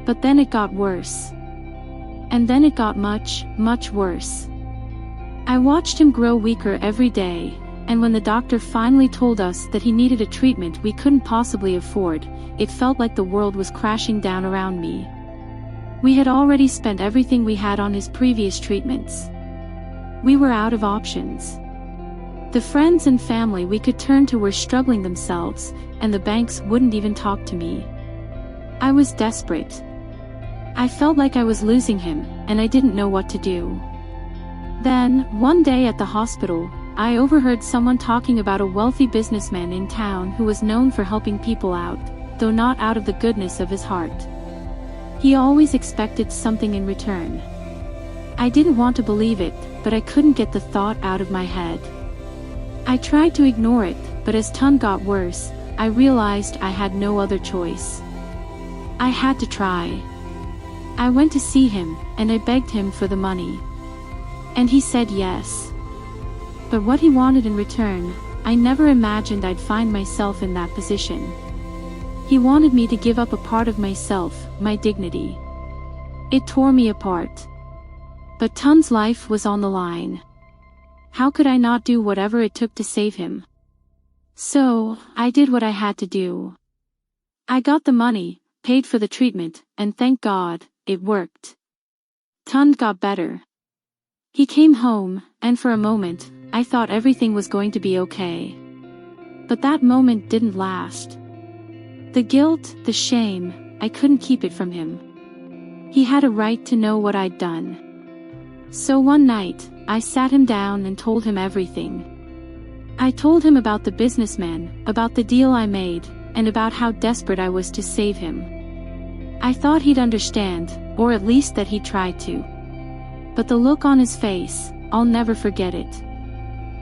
But then it got worse. And then it got much, much worse. I watched him grow weaker every day, and when the doctor finally told us that he needed a treatment we couldn't possibly afford, it felt like the world was crashing down around me. We had already spent everything we had on his previous treatments. We were out of options. The friends and family we could turn to were struggling themselves, and the banks wouldn't even talk to me. I was desperate. I felt like I was losing him, and I didn't know what to do. Then, one day at the hospital, I overheard someone talking about a wealthy businessman in town who was known for helping people out, though not out of the goodness of his heart. He always expected something in return. I didn't want to believe it, but I couldn't get the thought out of my head. I tried to ignore it, but as Ton got worse, I realized I had no other choice. I had to try. I went to see him, and I begged him for the money. And he said yes. But what he wanted in return, I never imagined I'd find myself in that position. He wanted me to give up a part of myself, my dignity. It tore me apart. But Ton's life was on the line. How could I not do whatever it took to save him? So, I did what I had to do. I got the money, paid for the treatment, and thank God, it worked. Ton got better. He came home, and for a moment, I thought everything was going to be okay. But that moment didn't last. The guilt, the shame, I couldn't keep it from him. He had a right to know what I'd done. So one night, I sat him down and told him everything. I told him about the businessman, about the deal I made, and about how desperate I was to save him. I thought he'd understand, or at least that he'd try to. But the look on his face, I'll never forget it.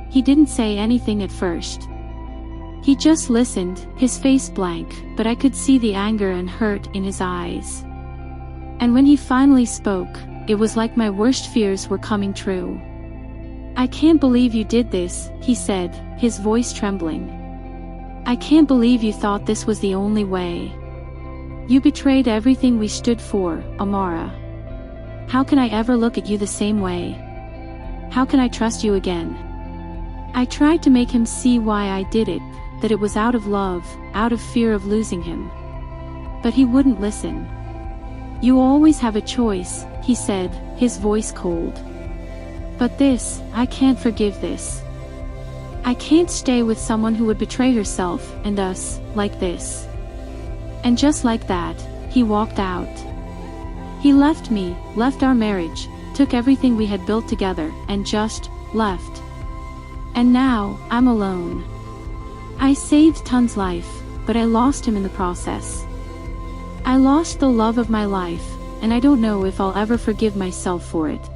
He didn't say anything at first. He just listened, his face blank, but I could see the anger and hurt in his eyes. And when he finally spoke, it was like my worst fears were coming true. "I can't believe you did this," he said, his voice trembling. "I can't believe you thought this was the only way. You betrayed everything we stood for, Amara. How can I ever look at you the same way? How can I trust you again?" I tried to make him see why I did it, that it was out of love, out of fear of losing him. But he wouldn't listen. "You always have a choice," he said, his voice cold. "But this, I can't forgive this. I can't stay with someone who would betray herself, and us, like this." And just like that, he walked out. He left me, left our marriage, took everything we had built together, and just left. And now, I'm alone. I saved Ton's life, but I lost him in the process. I lost the love of my life, and I don't know if I'll ever forgive myself for it.